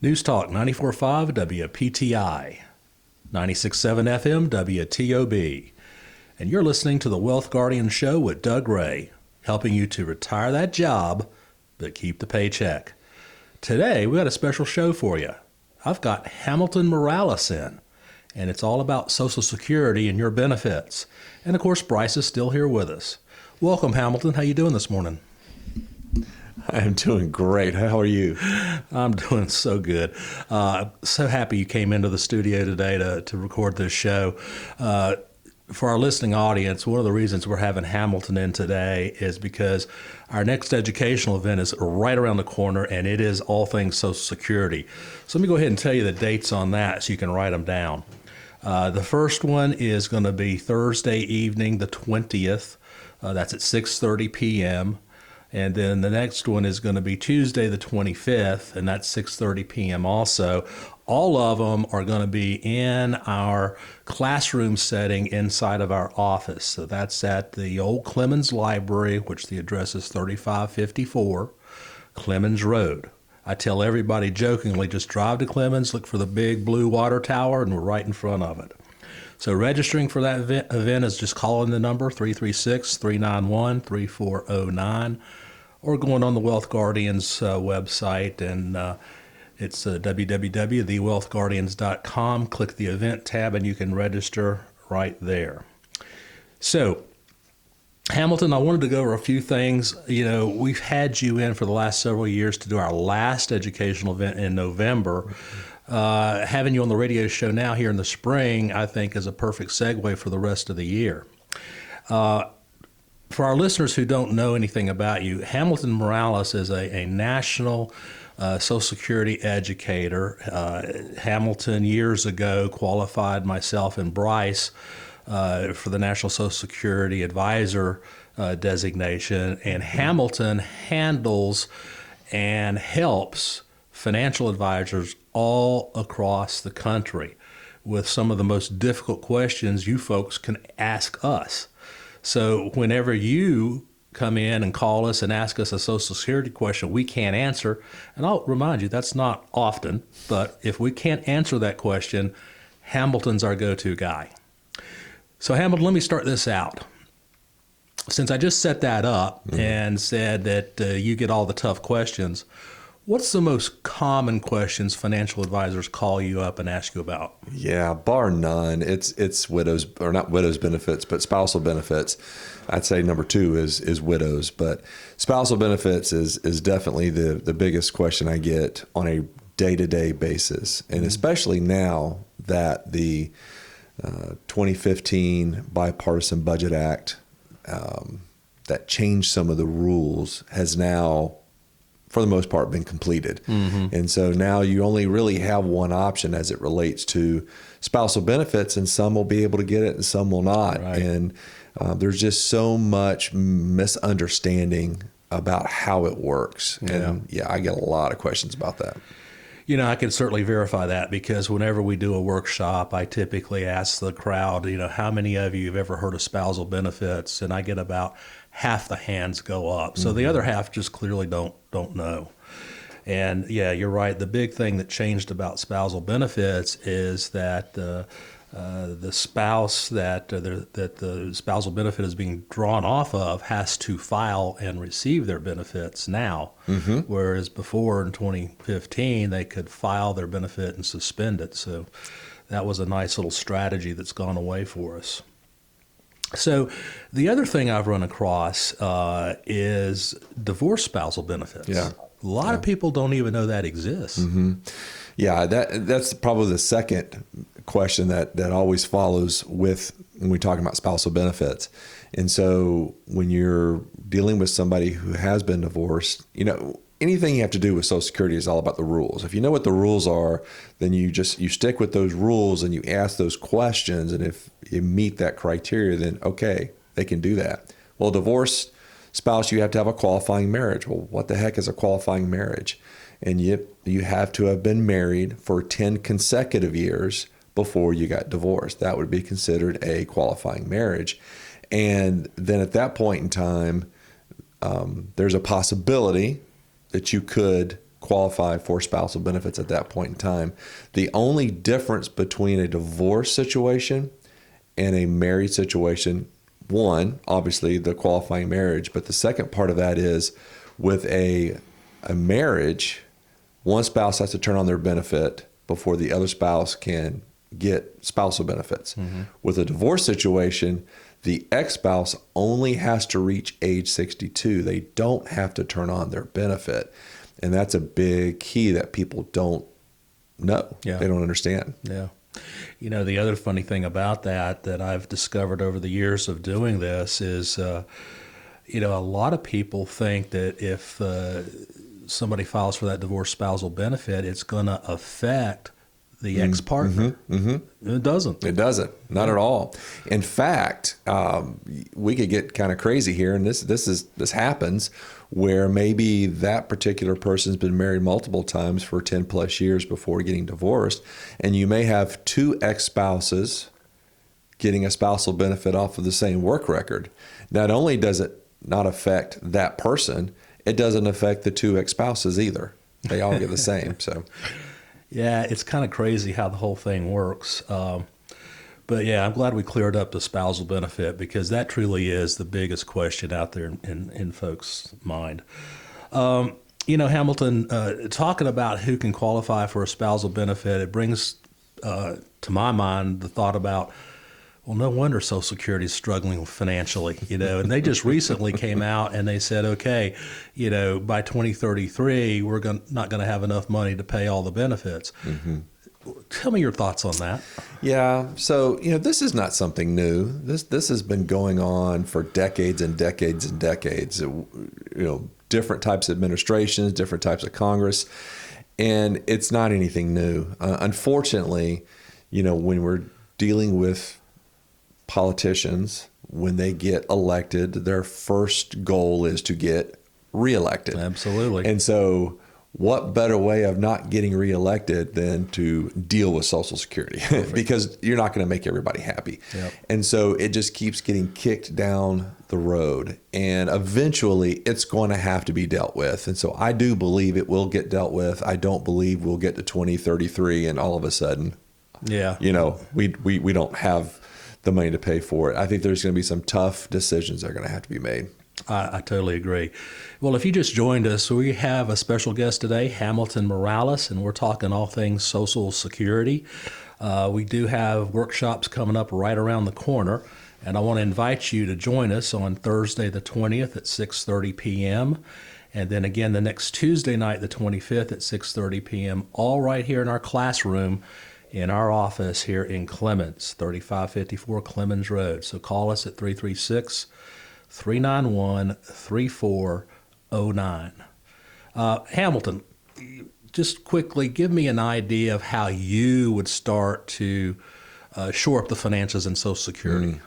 News Talk 94.5 WPTI, 96.7 FM WTOB. And you're listening to the Wealth Guardian Show with Doug Ray, helping you to retire that job, but keep the paycheck. Today, we got a special show for you. I've got Hamilton Morales in, and it's all about Social Security and your benefits. And of course, Brice is still here with us. Welcome, Hamilton. How you doing this morning? I'm doing great. How are you? I'm doing so good. So happy you came into the studio today to record this show. For our listening audience, one of the reasons we're having Hamilton in today is because our next educational event is right around the corner, and it is all things Social Security. So let me go ahead and tell you the dates on that so you can write them down. The first one is going to be Thursday evening, the 20th. That's at 6:30 p.m. And then the next one is going to be Tuesday the 25th, and that's 6:30 p.m. also. All of them are going to be in our classroom setting inside of our office. So that's at the old Clemens Library, which the address is 3554 Clemens Road. I tell everybody jokingly, just drive to Clemens, look for the big blue water tower, and we're right in front of it. So registering for that event is just calling the number 336-391-3409 or going on the Wealth Guardians website, and it's www.thewealthguardians.com. Click the event tab and you can register right there. So, Hamilton, I wanted to go over a few things. You know, we've had you in for the last several years to do our last educational event in November. Having you on the radio show now here in the spring, I think, is a perfect segue for the rest of the year. For our listeners who don't know anything about you, Hamilton Morales is a national Social Security educator. Hamilton, years ago, qualified myself and Brice for the National Social Security Advisor designation, and Hamilton handles and helps financial advisors all across the country with some of the most difficult questions you folks can ask us. So whenever you come in and call us and ask us a Social Security question we can't answer, and I'll remind you, that's not often, but if we can't answer that question, Hamilton's our go-to guy. So Hamilton, let me start this out. Since I just set that up and said that you get all the tough questions, what's the most common questions financial advisors call you up and ask you about? Yeah, bar none. It's widows, or not widows benefits, but spousal benefits. I'd say number two is widows, but spousal benefits is definitely the biggest question I get on a day-to-day basis. And especially now that the 2015 Bipartisan Budget Act that changed some of the rules has now, for the most part, been completed. And so now you only really have one option as it relates to spousal benefits, and some will be able to get it and some will not. Right. And there's just so much misunderstanding about how it works. And I get a lot of questions about that. You know, I can certainly verify that, because whenever we do a workshop, I typically ask the crowd, you know, how many of you have ever heard of spousal benefits? And I get about half the hands go up. So the other half just clearly don't know. And yeah, you're right. The big thing that changed about spousal benefits is that the spouse that the spousal benefit is being drawn off of has to file and receive their benefits now, whereas before in 2015 they could file their benefit and suspend it. So that was a nice little strategy that's gone away for us. So the other thing I've run across is divorce spousal benefits. Yeah. A lot of people don't even know that exists. Yeah, that's probably the second question that always follows when we talk about spousal benefits. And so when you're dealing with somebody who has been divorced, you know, anything you have to do with Social Security is all about the rules. If you know what the rules are, then you stick with those rules and you ask those questions. And if you meet that criteria, then okay, they can do that. Well, divorced spouse, you have to have a qualifying marriage. Well, what the heck is a qualifying marriage? And you have to have been married for 10 consecutive years before you got divorced. That would be considered a qualifying marriage. And then at that point in time, there's a possibility that you could qualify for spousal benefits at that point in time. The only difference between a divorce situation and a married situation, one, obviously the qualifying marriage, but the second part of that is with a marriage, one spouse has to turn on their benefit before the other spouse can get spousal benefits. Mm-hmm. With a divorce situation, the ex-spouse only has to reach age 62. They don't have to turn on their benefit. And that's a big key that people don't know. Yeah. They don't understand. Yeah. You know, the other funny thing about that I've discovered over the years of doing this is, you know, a lot of people think that if somebody files for that divorce spousal benefit, it's going to affect the ex-partner. Mm-hmm, mm-hmm. It doesn't. It doesn't. Not at all. In fact, we could get kind of crazy here, and this happens where maybe that particular person's been married multiple times for 10 plus years before getting divorced, and you may have two ex-spouses getting a spousal benefit off of the same work record. Not only does it not affect that person, it doesn't affect the two ex-spouses either. They all get the same. So. Yeah, it's kind of crazy how the whole thing works. But yeah, I'm glad we cleared up the spousal benefit because that truly is the biggest question out there in folks' mind. You know, Hamilton, talking about who can qualify for a spousal benefit, it brings to my mind the thought about, well, no wonder Social Security is struggling financially, you know, and they just recently came out and they said, okay, you know, by 2033, we're not going to have enough money to pay all the benefits. Mm-hmm. Tell me your thoughts on that. Yeah. So, you know, this is not something new. This has been going on for decades and decades and decades, you know, different types of administrations, different types of Congress, and it's not anything new. Unfortunately, you know, when we're dealing with politicians, when they get elected, their first goal is to get reelected. Absolutely. And so what better way of not getting reelected than to deal with Social Security? Because you're not going to make everybody happy. Yep. And so it just keeps getting kicked down the road. And eventually it's going to have to be dealt with. And so I do believe it will get dealt with. I don't believe we'll get to 2033 and all of a sudden, you know, we don't have the money to pay for it. I think there's going to be some tough decisions that are going to have to be made. I totally agree. Well, if you just joined us, we have a special guest today, Hamilton Morales, and we're talking all things Social Security. We do have workshops coming up right around the corner, and I want to invite you to join us on Thursday the 20th at 6:30 p.m., and then again the next Tuesday night, the 25th at 6:30 p.m., all right here in our classroom in our office here in Clemens, 3554 Clemens Road. So call us at 336-391-3409. Hamilton, just quickly give me an idea of how you would start to shore up the finances in Social Security.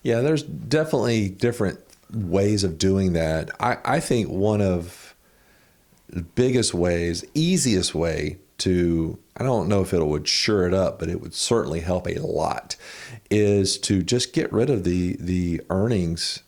Yeah, there's definitely different ways of doing that. I think one of the biggest ways, easiest way to, I don't know if it would shore it up, but it would certainly help a lot, is to just get rid of the earnings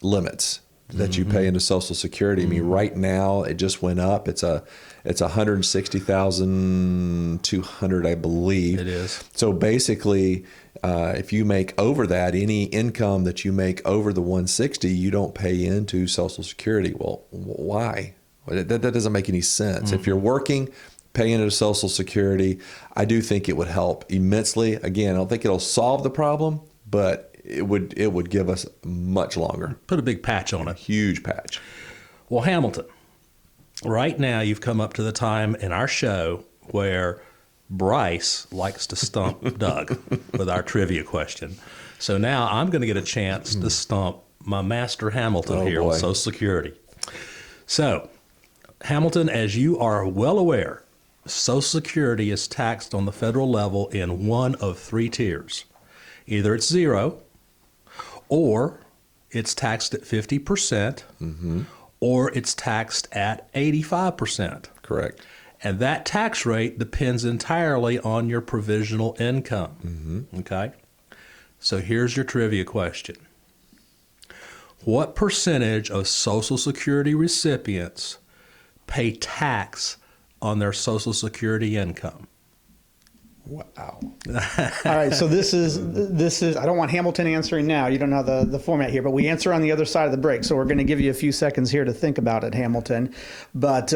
limits that you pay into Social Security. I mean, right now it just went up. It's $160,200, I believe. It is. So basically, if you make over that, any income that you make over the 160, you don't pay into Social Security. Well, why? That doesn't make any sense. If you're working, pay into Social Security, I do think it would help immensely. Again, I don't think it'll solve the problem, but it would give us much longer. Put a big patch on it. A huge patch. Well, Hamilton, right now you've come up to the time in our show where Brice likes to stump Doug with our trivia question. So now I'm going to get a chance to stump my master Hamilton on Social Security. So, Hamilton, as you are well aware, Social Security is taxed on the federal level in one of three tiers. Either it's zero, or it's taxed at 50%, or it's taxed at 85%. Correct. And that tax rate depends entirely on your provisional income. Okay? So here's your trivia question. What percentage of Social Security recipients pay tax on their Social Security income? Wow. All right, so this is. I don't want Hamilton answering now. You don't know the format here, but we answer on the other side of the break. So we're going to give you a few seconds here to think about it, Hamilton. But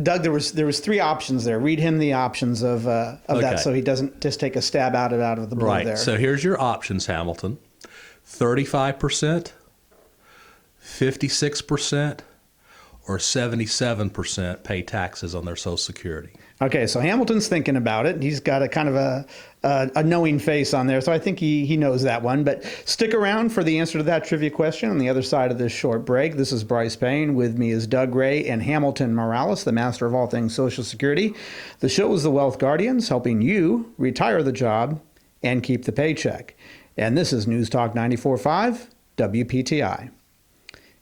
Doug, there was three options there. Read him the options of that, so he doesn't just take a stab at it out of the blue. Right. There. So here's your options, Hamilton: 35%, 56%, or 77% pay taxes on their Social Security. Okay, so Hamilton's thinking about it. He's got a kind of a knowing face on there, so I think he knows that one. But stick around for the answer to that trivia question on the other side of this short break. This is Brice Payne. With me is Doug Ray and Hamilton Morales, the master of all things Social Security. The show is the Wealth Guardians, helping you retire the job and keep the paycheck. And this is News Talk 94.5 WPTI.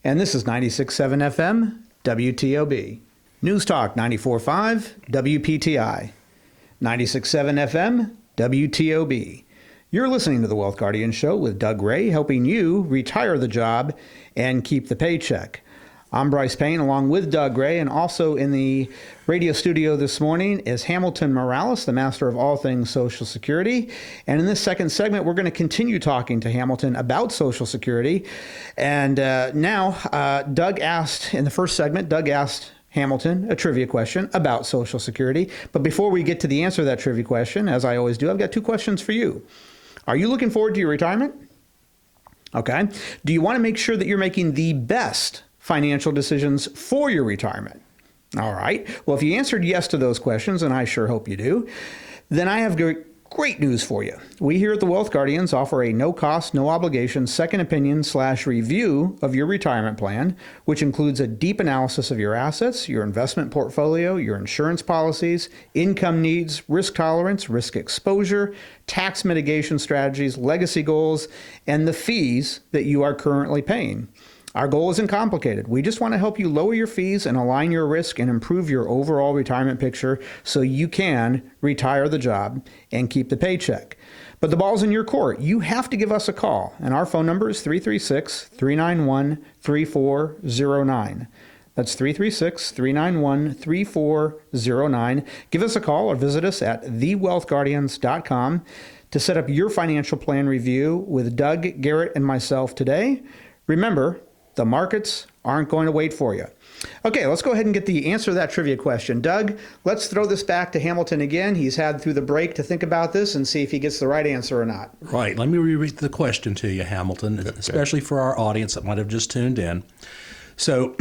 And this is 96.7 FM WTOB. News Talk 94.5 WPTI, 96.7 FM WTOB. You're listening to the Wealth Guardian Show with Doug Ray, helping you retire the job and keep the paycheck. I'm Brice Payne, along with Doug Ray, and also in the radio studio this morning is Hamilton Morales, the master of all things Social Security. And in this second segment, we're going to continue talking to Hamilton about Social Security. And now, Doug asked, in the first segment, Doug asked Hamilton a trivia question about Social Security. But before we get to the answer to that trivia question, as I always do, I've got two questions for you. Are you looking forward to your retirement? Okay. Do you want to make sure that you're making the best financial decisions for your retirement? All right. Well, if you answered yes to those questions, and I sure hope you do, then I have great news for you. We here at the Wealth Guardians offer a no-cost, no-obligation second opinion/review of your retirement plan, which includes a deep analysis of your assets, your investment portfolio, your insurance policies, income needs, risk tolerance, risk exposure, tax mitigation strategies, legacy goals, and the fees that you are currently paying. Our goal isn't complicated. We just want to help you lower your fees and align your risk and improve your overall retirement picture so you can retire the job and keep the paycheck. But the ball's in your court. You have to give us a call, and our phone number is 336-391-3409. That's 336-391-3409. Give us a call or visit us at thewealthguardians.com to set up your financial plan review with Doug, Garrett, and myself today. Remember, the markets aren't going to wait for you. Okay, let's go ahead and get the answer to that trivia question. Doug, let's throw this back to Hamilton again. He's had through the break to think about this and see if he gets the right answer or not. Right. Let me reread the question to you, Hamilton, especially for our audience that might have just tuned in. So,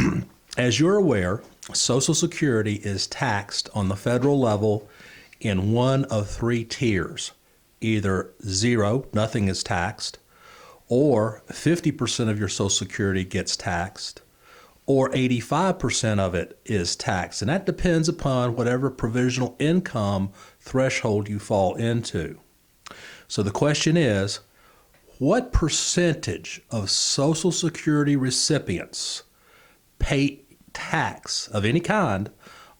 as you're aware, Social Security is taxed on the federal level in one of three tiers. Either zero, nothing is taxed, or 50% of your Social Security gets taxed, or 85% of it is taxed. And that depends upon whatever provisional income threshold you fall into. So the question is, what percentage of Social Security recipients pay tax of any kind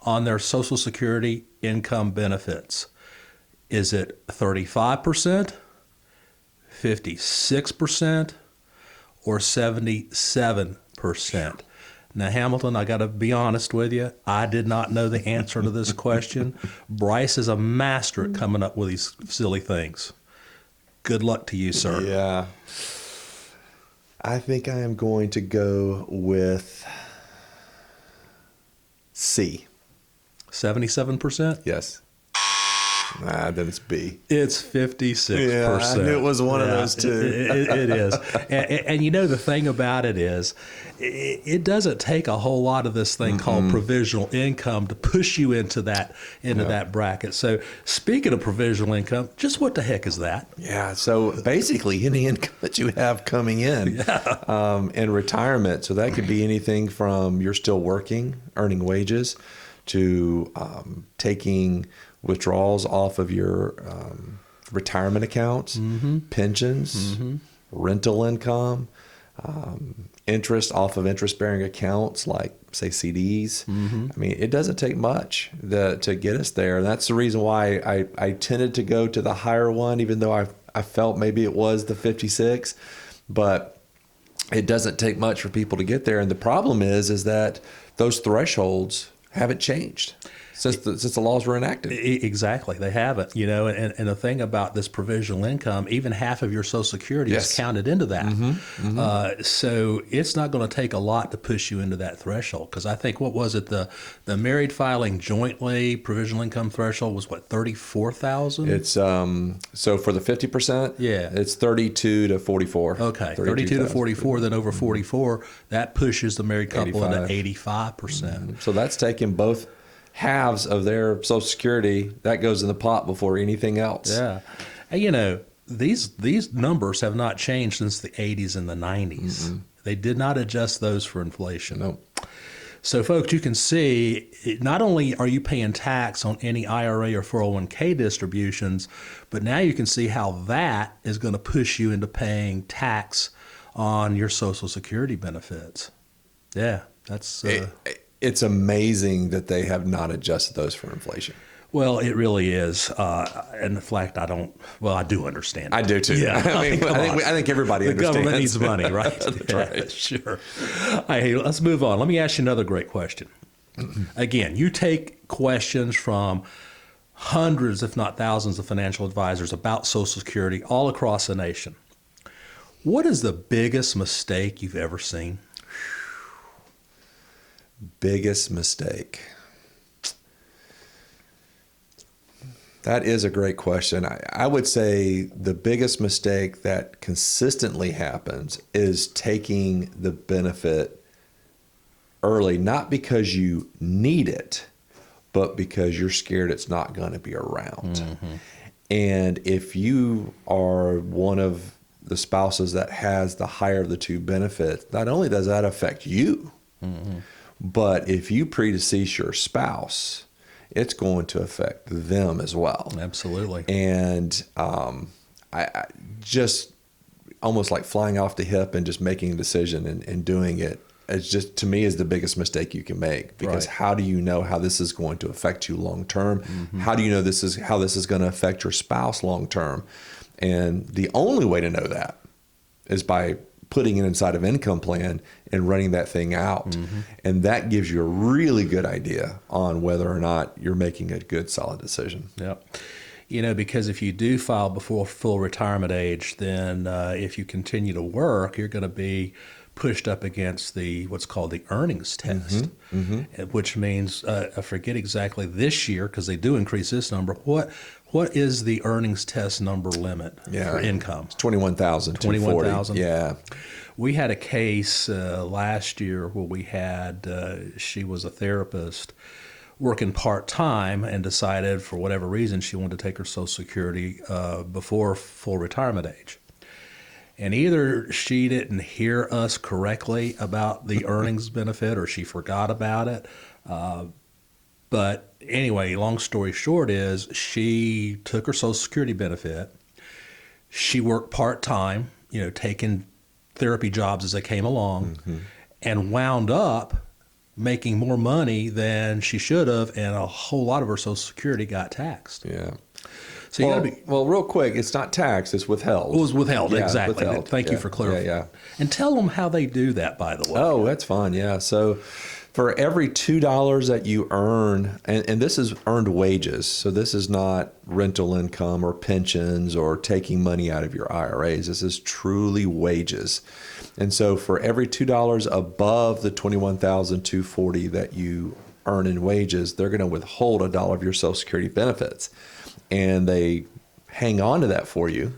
on their Social Security income benefits? Is it 35%? 56% or 77%? Now, Hamilton, I got to be honest with you. I did not know the answer to this question. Brice is a master at coming up with these silly things. Good luck to you, sir. Yeah. I think I am going to go with C. 77%? Yes. Then it's B. It's 56%. Yeah, I knew it was one of those two. It is. And you know, the thing about it is, it doesn't take a whole lot of this thing called provisional income to push you into that bracket. So speaking of provisional income, just what the heck is that? Yeah, so basically any income that you have coming in in retirement. So that could be anything from you're still working, earning wages, to taking withdrawals off of your retirement accounts, pensions, rental income, interest off of interest-bearing accounts like, say, CDs. I mean, it doesn't take much to get us there. And that's the reason why I tended to go to the higher one, even though I felt maybe it was the 56. But it doesn't take much for people to get there. And the problem is that those thresholds haven't changed since the laws were enacted. Exactly. They haven't, and the thing about this provisional income, even half of your Social Security is counted into that. So it's not going to take a lot to push you into that threshold. Because I think, what was it, the married filing jointly provisional income threshold was what, 34,000? It's so for the 50%, it's 32 to 44. Okay, 32 to 44, then over 44, that pushes the married couple 85. into 85%. So that's taking both halves of their Social Security. That goes in the pot before anything else. Yeah. And, these numbers have not changed since the 80s and the 90s. They did not adjust those for inflation. No. So, folks, you can see not only are you paying tax on any IRA or 401k distributions, but now you can see how that is going to push you into paying tax on your Social Security benefits. Yeah, that's... It's amazing that they have not adjusted those for inflation. Well, it really is. And in fact, I do understand. I do too. Yeah. I think everybody understands. The government needs money, right? That's right. Sure. Hey, let's move on. Let me ask you another great question. Again, you take questions from hundreds, if not thousands, of financial advisors about Social Security all across the nation. What is the biggest mistake you've ever seen? Biggest mistake. That is a great question. I would say the biggest mistake that consistently happens is taking the benefit early, not because you need it, but because you're scared it's not going to be around. And if you are one of the spouses that has the higher of the two benefits, not only does that affect you, but if you predecease your spouse, it's going to affect them as well. Absolutely. And I just almost like flying off the hip and just making a decision and doing it, it's just, to me, is the biggest mistake you can make. Because how do you know how this is going to affect you long term? How do you know how this is going to affect your spouse long term? And the only way to know that is by putting it inside of income plan and running that thing out. And that gives you a really good idea on whether or not you're making a good, solid decision. Yep. Because if you do file before full retirement age, then if you continue to work, you're going to be pushed up against what's called the earnings test, which means, I forget exactly this year, because they do increase this number. What is the earnings test number limit for income? It's 21,000. 21,000. Yeah. We had a case last year where we had, she was a therapist working part-time and decided for whatever reason she wanted to take her Social Security before full retirement age. And either she didn't hear us correctly about the earnings benefit or she forgot about it. But anyway, long story short is she took her Social Security benefit. She worked part-time, taking therapy jobs as they came along, and wound up making more money than she should have, and a whole lot of her Social Security got taxed. Yeah. So you got to be... Well, real quick, it's not taxed, it's withheld. It was withheld, Yeah, exactly. withheld. Thank you for clarifying. Yeah. And tell them how they do that, by the way. Oh, that's fine. Yeah. So for every $2 that you earn, and this is earned wages, so this is not rental income or pensions or taking money out of your IRAs. This is truly wages. And so for every $2 above the $21,240 that you earn in wages, they're going to withhold $1 of your Social Security benefits. And they hang on to that for you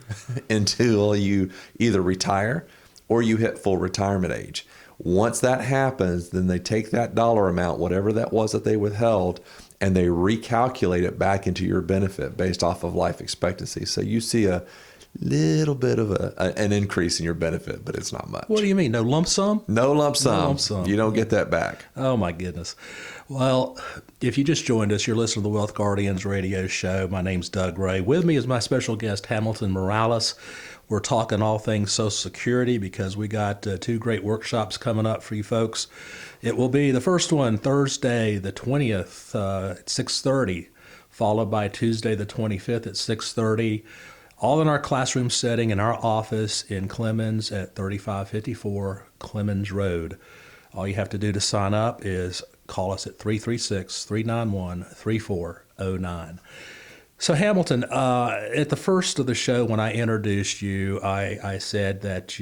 until you either retire or you hit full retirement age. Once that happens, then they take that dollar amount, whatever that was that they withheld, and they recalculate it back into your benefit based off of life expectancy. So you see a little bit of an increase in your benefit, but it's not much. What do you mean? No lump sum? No lump sum. No lump sum. You don't get that back. Oh, my goodness. Well, if you just joined us, you're listening to the Wealth Guardians radio show. My name's Doug Ray. With me is my special guest, Hamilton Morales. We're talking all things Social Security because we got two great workshops coming up for you folks. It will be the first one Thursday, the 20th at 6:30, followed by Tuesday, the 25th at 6:30. All in our classroom setting in our office in Clemens at 3554 Clemens Road. All you have to do to sign up is call us at 336-391-3409. So Hamilton, at the first of the show when I introduced you, I said that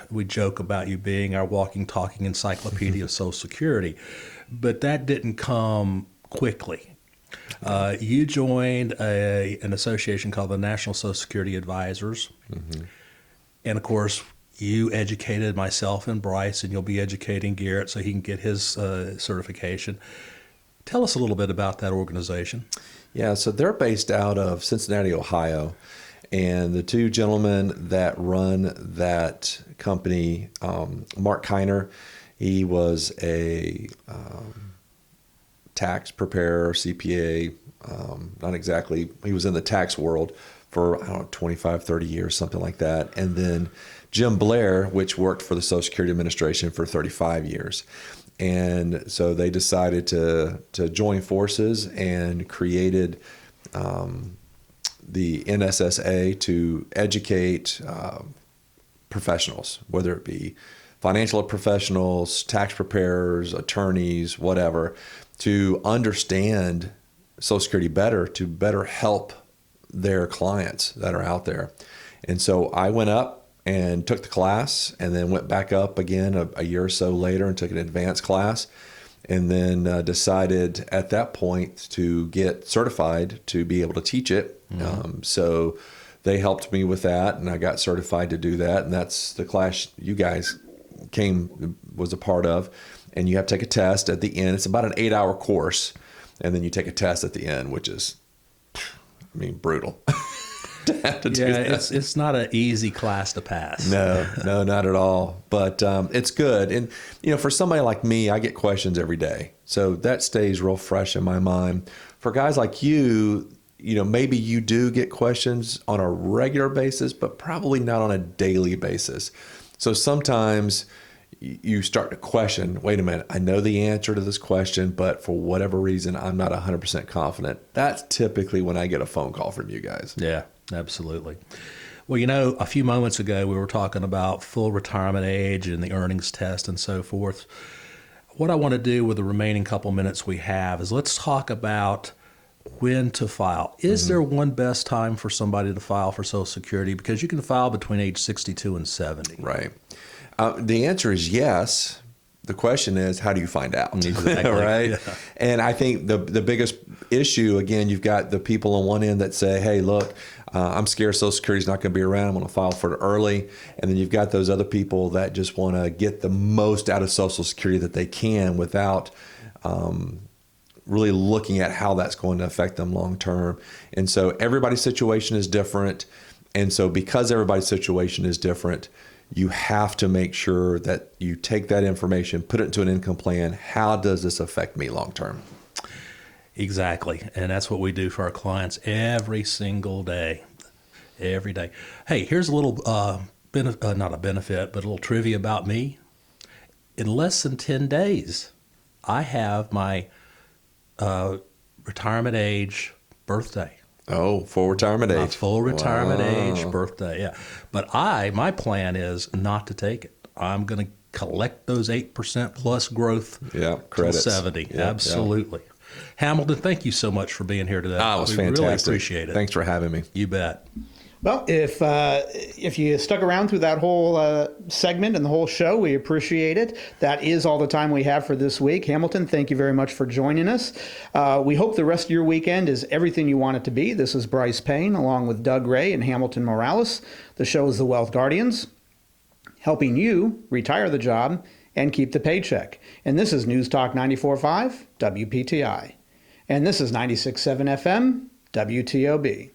we joke about you being our walking, talking encyclopedia of Social Security, but that didn't come quickly. You joined an association called the National Social Security Advisors, and of course, you educated myself and Brice, and you'll be educating Garrett so he can get his certification. Tell us a little bit about that organization. Yeah, so they're based out of Cincinnati, Ohio. And the two gentlemen that run that company, Mark Kiner, he was a tax preparer, CPA, not exactly, he was in the tax world for, 25, 30 years, something like that. And then Jim Blair, which worked for the Social Security Administration for 35 years. And so they decided to join forces and created the NSSA to educate professionals, whether it be financial professionals, tax preparers, attorneys, whatever, to understand Social Security better, to better help their clients that are out there. And so I went up and took the class, and then went back up again a year or so later and took an advanced class, and then decided at that point to get certified to be able to teach it. So they helped me with that, and I got certified to do that, and that's the class you guys was a part of. And you have to take a test at the end. It's about an 8-hour course, and then you take a test at the end, which is, brutal. To have to do that. It's not an easy class to pass. No, not at all. But it's good. And, for somebody like me, I get questions every day. So that stays real fresh in my mind. For guys like you, maybe you do get questions on a regular basis, but probably not on a daily basis. So sometimes you start to question, wait a minute, I know the answer to this question, but for whatever reason, I'm not 100% confident. That's typically when I get a phone call from you guys. Yeah. Absolutely. Well, a few moments ago, we were talking about full retirement age and the earnings test and so forth. What I want to do with the remaining couple minutes we have is let's talk about when to file. Is there one best time for somebody to file for Social Security? Because you can file between age 62 and 70. Right. The answer is yes. The question is, how do you find out? Exactly. Right? Yeah. And I think the biggest issue, again, you've got the people on one end that say, hey, look, I'm scared Social Security's not going to be around. I'm going to file for it early. And then you've got those other people that just want to get the most out of Social Security that they can without really looking at how that's going to affect them long term. And so everybody's situation is different. And so because everybody's situation is different, you have to make sure that you take that information, put it into an income plan. How does this affect me long term? Exactly. And that's what we do for our clients every single day. Every day. Hey, here's a little, not a benefit, but a little trivia about me. In less than 10 days, I have my retirement age birthday. Oh, full retirement age. My full retirement age birthday, yeah. But my plan is not to take it. I'm going to collect those 8% plus growth till 70. Yep, Absolutely. Yep. Hamilton, thank you so much for being here today. It was fantastic. Really appreciate it. Thanks for having me. You bet. Well, if you stuck around through that whole segment and the whole show, we appreciate it. That is all the time we have for this week. Hamilton, thank you very much for joining us. We hope the rest of your weekend is everything you want it to be. This is Brice Payne, along with Doug Ray and Hamilton Morales. The show is the Wealth Guardians, helping you retire the job and keep the paycheck. And this is News Talk 94.5 WPTI. And this is 96.7 FM WTOB.